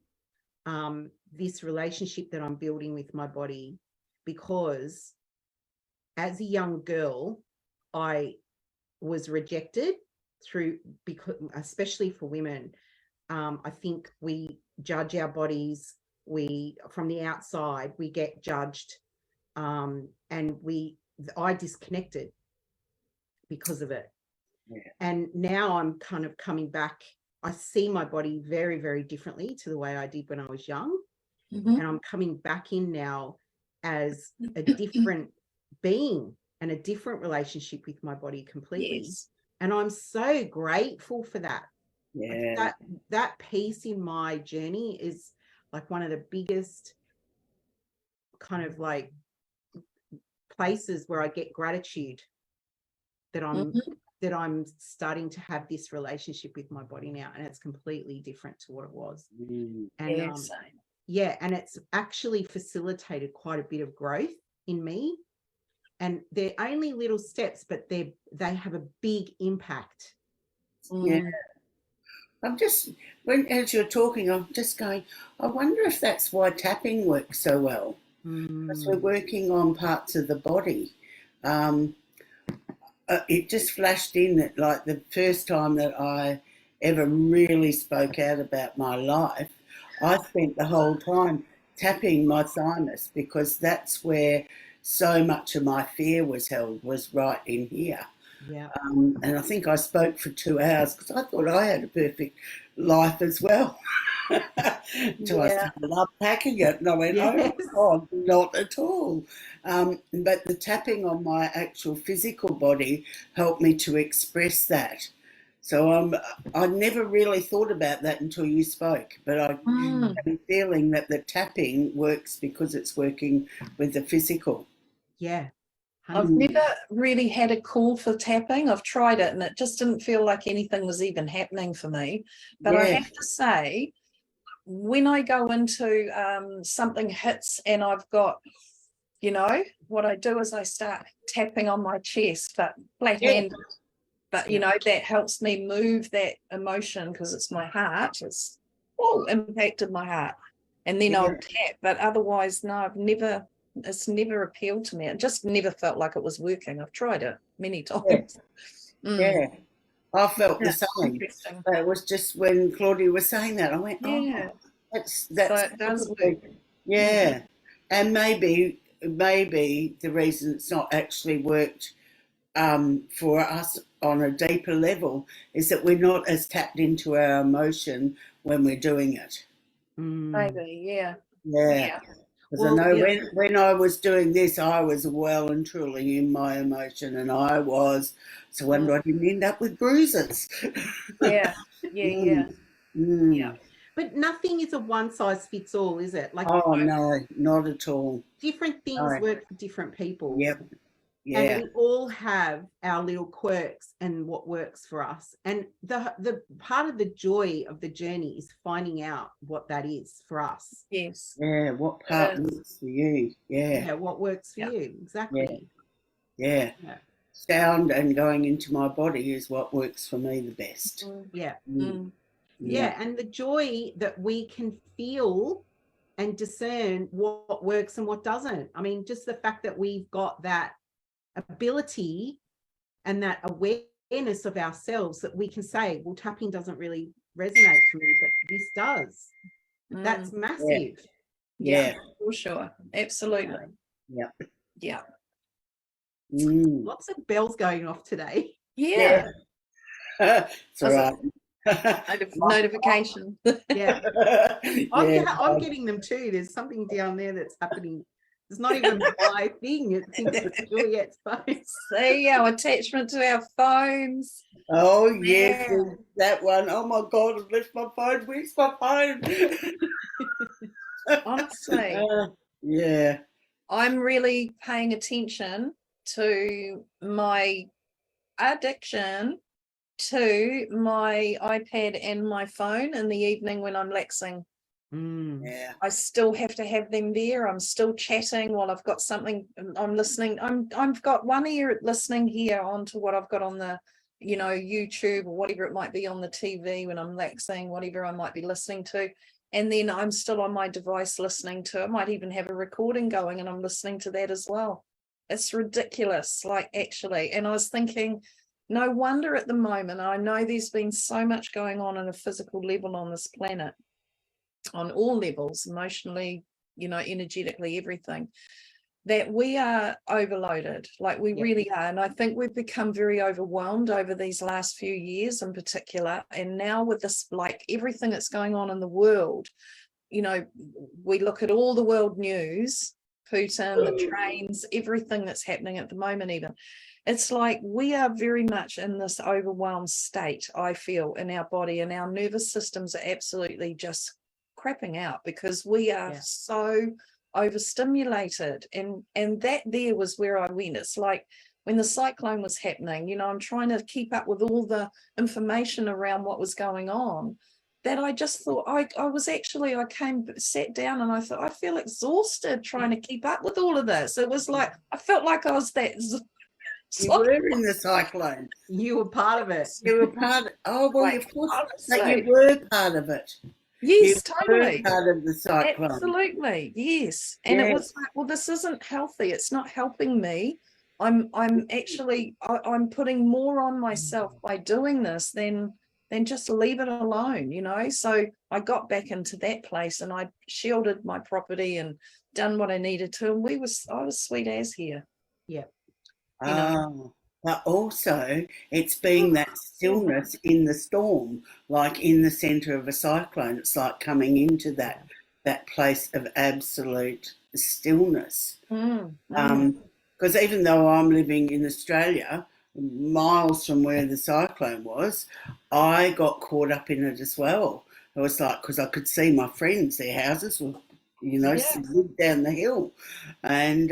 this relationship that I'm building with my body. Because as a young girl, I was rejected because especially for women, I think we judge our bodies, from the outside we get judged, and I disconnected because of it. And now I'm kind of coming back. I see my body very, very differently to the way I did when I was young. And I'm coming back in now as a different being and a different relationship with my body completely. And I'm so grateful for that. That piece in my journey is like one of the biggest kind of like places where I get gratitude that I'm starting to have this relationship with my body now, and it's completely different to what it was. And and it's actually facilitated quite a bit of growth in me. And they're only little steps, but they have a big impact.
I'm just, as you're talking, I'm just going, I wonder if that's why tapping works so well. Because we're working on parts of the body. It just flashed in that, like, the first time that I ever really spoke out about my life, I spent the whole time tapping my thymus, because that's where so much of my fear was held, was right in here. And I think I spoke for 2 hours because I thought I had a perfect life as well. Until I started unpacking it, and I went, oh my God, not at all. But the tapping on my actual physical body helped me to express that. So I never really thought about that until you spoke, but I
Mm.
have a feeling that the tapping works because it's working with the physical.
Yeah.
I've
100%.
never really had a call for tapping. I've tried it and it just didn't feel like anything was even happening for me. But I
Yeah,
have to say, when I go into something hits and I've got, what I do is I start tapping on my chest, but flat
yeah,
handed. But
Yeah.
that helps me move that emotion because it's my heart. It's impacted my heart. And then
yeah,
I'll tap. But otherwise, no, it's never appealed to me. It just never felt like it was working. I've tried it many times. Mm.
yeah. I felt the
Yeah,
same.
interesting.
But it was just when Claudia was saying that, I went,
Yeah.
oh, that's
So it does
probably,
work.
yeah. And maybe the reason it's not actually worked for us on a deeper level is that we're not as tapped into our emotion when we're doing it.
Mm.
Maybe, yeah.
Yeah.
Yeah.
Because
Well,
I know
yeah.
when I was doing this, I was well and truly in my emotion, and I was. So I wonder I didn't end up with bruises.
Yeah. Yeah.
Mm.
Yeah.
but nothing is a one size fits all, is it? Like
Oh no, not at all.
different things
No.
work for different people.
Yep.
And
Yeah.
we all have our little quirks and what works for us. And the part of the joy of the journey is finding out what that is for us.
Yes.
Yeah. What
It
part
is.
works for you? Yeah.
Yeah, what works for
Yeah.
you. Exactly.
Yeah.
Yeah.
Sound and going into my body is what works for me the best.
Yeah.
Mm.
Yeah. And the joy that we can feel and discern what works and what doesn't. I mean, just the fact that we've got that ability and that awareness of ourselves that we can say, well, tapping doesn't really resonate for me, but this does. That's massive.
Yeah.
For sure. Absolutely.
Yeah.
Yeah.
Mm.
Lots of bells going off today.
Yeah.
It's all right.
Notification.
Yeah.
Yeah.
I'm getting them too. There's something down there that's happening. It's not even my thing. It thinks it's Juliet's phone.
See our attachment to our phones.
Oh yes,
Yeah.
that one. Oh my God, I've left my phone. Where's my phone?
Honestly,
Yeah.
I'm really paying attention to my addiction to my iPad and my phone in the evening when I'm relaxing.
Yeah.
I still have to have them there. I'm still chatting while I've got something. I'm listening. I've got one ear listening here onto what I've got on the, YouTube or whatever it might be on the TV when I'm relaxing, whatever I might be listening to. And then I'm still on my device listening to. I might even have a recording going and I'm listening to that as well. It's ridiculous, like actually. And I was thinking, no wonder at the moment, I know there's been so much going on a physical level on this planet, on all levels, emotionally, energetically, everything, that we are overloaded, like we really are. And I think we've become very overwhelmed over these last few years in particular. And now with this, like everything that's going on in the world, we look at all the world news, Putin, the trains, everything that's happening at the moment, even. It's like we are very much in this overwhelmed state, I feel, in our body, and our nervous systems are absolutely just crapping out because we are so overstimulated. And that there was where I went. It's like when the cyclone was happening, I'm trying to keep up with all the information around what was going on, that I just thought I sat down and I thought, I feel exhausted trying to keep up with all of this. It was like, I felt like I was that.
You were in the cyclone.
You were part of it.
You were part of, oh, well, of course, but
honestly.
you were part of it.
Yes,
You
totally.
were part of the cyclone.
Absolutely, yes. And it was like, well, this isn't healthy. It's not helping me. I'm putting more on myself by doing this than just leave it alone, So I got back into that place and I shielded my property and done what I needed to. And I was sweet as here.
Yeah.
But also it's being that stillness in the storm, like in the center of a cyclone. It's like coming into that place of absolute stillness. Because even though I'm living in Australia, miles from where the cyclone was, I got caught up in it as well. It was like, because I could see my friends, their houses were,
Yeah.
lived down the hill. And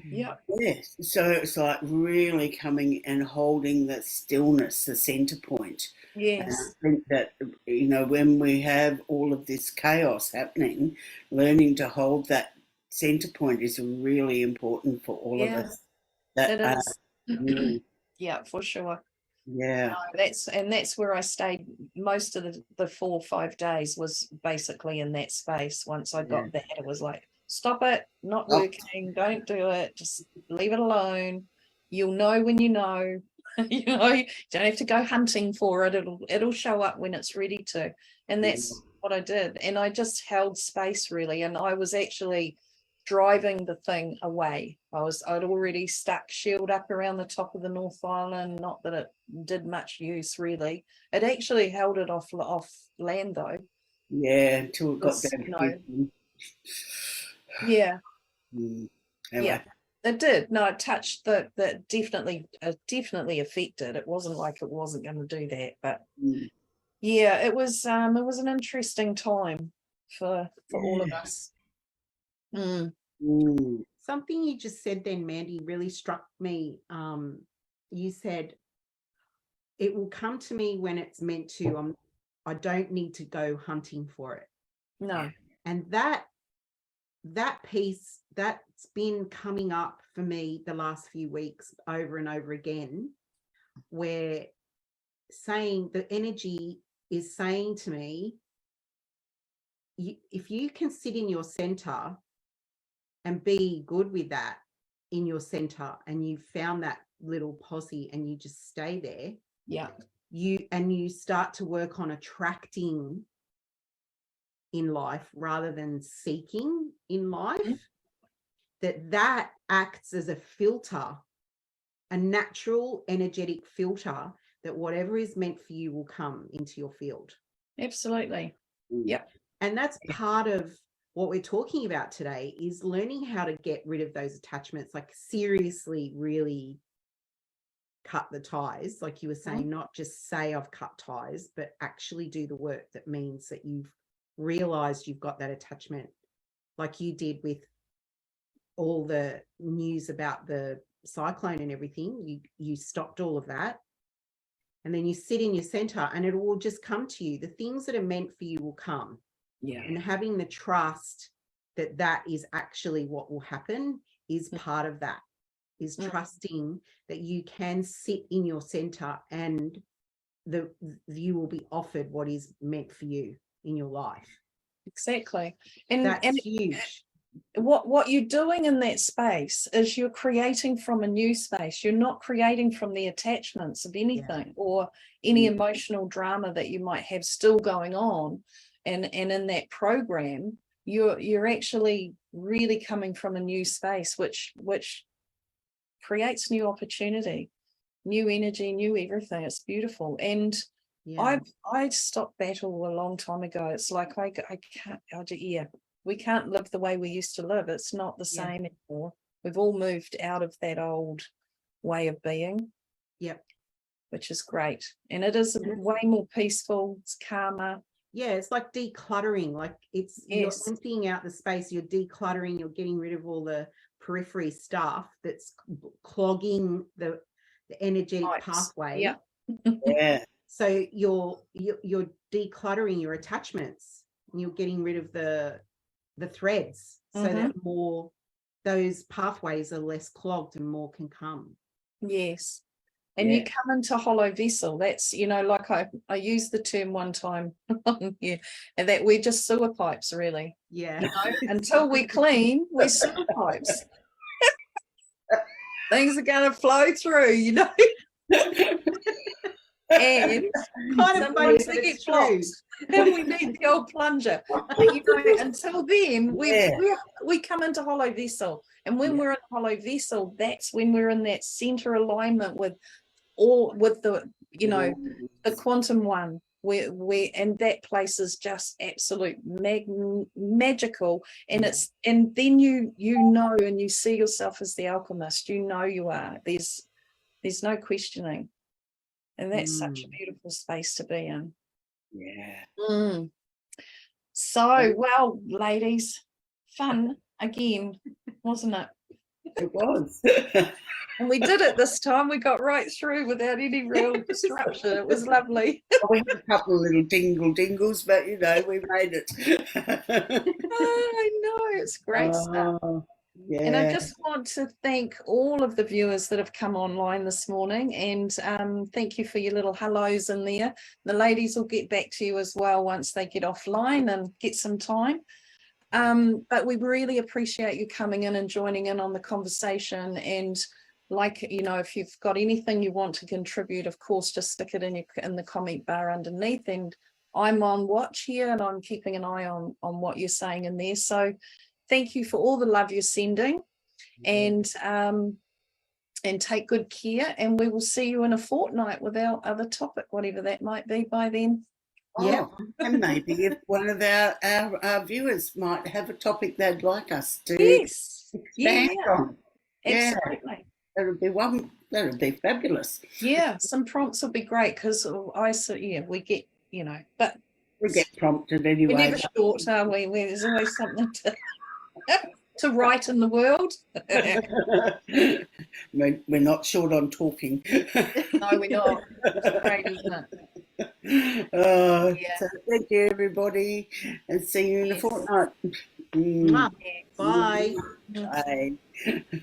Yeah.
yes, so it's like really coming and holding the stillness, the center point. And I
Yes.
think that, when we have all of this chaos happening, learning to hold that center point is really important for all of
Yeah.
us. That,
It is.
mm,
Yeah, for sure.
yeah,
That's where I stayed most of the 4 or 5 days, was basically in that space. Once I
yeah.
got that, it was like, stop it, not
Oh,
working, don't do it, just leave it alone. You'll know when you know. You don't have to go hunting for it. It'll show up when it's ready to. And
yeah,
that's what I did. And I just held space, really. And I was actually driving the thing away. I'd already stuck shield up around the top of the North Island. Not that it did much use, really. It actually held it off land, though.
yeah, until it got
Was,
down to Brisbane.
yeah,
Mm,
yeah,
anyway,
it did. No, it touched that definitely affected. It wasn't like it wasn't going to do that, but
mm,
yeah, it was an interesting time for all of
yeah,
us. Mm,
mm,
Something you just said then, Mandy, really struck me. You said, it will come to me when it's meant to. I don't need to go hunting for it.
no,
And that piece, that's been coming up for me the last few weeks over and over again, where saying the energy is saying to me, if you can sit in your center and be good with that in your center, and you found that little posse and you just stay there,
yeah,
you start to work on attracting in life rather than seeking in life, that acts as a filter, a natural energetic filter, that whatever is meant for you will come into your field.
absolutely.
mm,
Yep.
And that's part of what we're talking about today, is learning how to get rid of those attachments, like seriously, really cut the ties, like you were saying, not just say I've cut ties, but actually do the work that means that you've realized you've got that attachment, like you did with all the news about the cyclone and everything. You stopped all of that, and then you sit in your center and it will just come to you. The things that are meant for you will come.
Yeah.
And having the trust that that is actually what will happen is part of that, is trusting that you can sit in your center and you will be offered what is meant for you in your life.
Exactly. And
That's huge.
What you're doing in that space is you're creating from a new space. You're not creating from the attachments of anything or any emotional drama that you might have still going on. And in that program, you're actually really coming from a new space, which creates new opportunity, new energy, new everything. It's beautiful. And I stopped battle a long time ago. It's like I can't. We can't live the way we used to live. It's not the same anymore. We've all moved out of that old way of being.
Yep.
Which is great. And it is way more peaceful. It's calmer.
Yeah, it's like decluttering. Like you're emptying out the space, you're decluttering, you're getting rid of all the periphery stuff that's clogging the energetic pathway.
Yeah.
yeah,
So you're decluttering your attachments, and you're getting rid of the threads, so that more, those pathways are less clogged and more can come.
Yes. And you come into hollow vessel. That's, like I used the term one time on here, and that we're just sewer pipes, really.
Yeah.
Until we clean, we're sewer pipes. Things are going to flow through, And
kind of
sometimes they get blocked, and we need the old plunger. But, until then, we come into hollow vessel, and when we're in hollow vessel, that's when we're in that center alignment with the the quantum one. And that place is just absolute magical, and and then you and you see yourself as the alchemist. You are. There's no questioning. And that's such a
Mm.
beautiful space to be in.
Yeah.
Mm. So, well, ladies, fun again, wasn't it?
It was.
And we did it this time. We got right through without any real disruption. It was lovely.
We had a couple of little dingles, but you know, we made it.
I know, it's great stuff.
Oh,
And I
yeah.
just want to thank all of the viewers that have come online this morning, and thank you for your little hellos in there. The ladies will get back to you as well once they get offline and get some time. But we really appreciate you coming in and joining in on the conversation. And like, you know, if you've got anything you want to contribute, of course, just stick it in the comment bar underneath. And I'm on watch here and I'm keeping an eye on what you're saying in there. So thank you for all the love you're sending, and take good care. And we will see you in a fortnight with our other topic, whatever that might be by then.
Yeah.
Oh, and maybe if one of our viewers might have a topic they'd like us to
Yes.
expand
Yeah,
on. Yeah,
absolutely.
that'd be fabulous.
Yeah, some prompts will be great, because we get, you know, but
We get prompted
we're
anyway.
never short, are we? There's always something to write in the world.
We're not short on talking.
No, we're not. It's great, isn't it? Yeah.
So thank you, everybody, and see you in a
Yes.
fortnight.
Mwah.
Yes.
Bye.
Bye.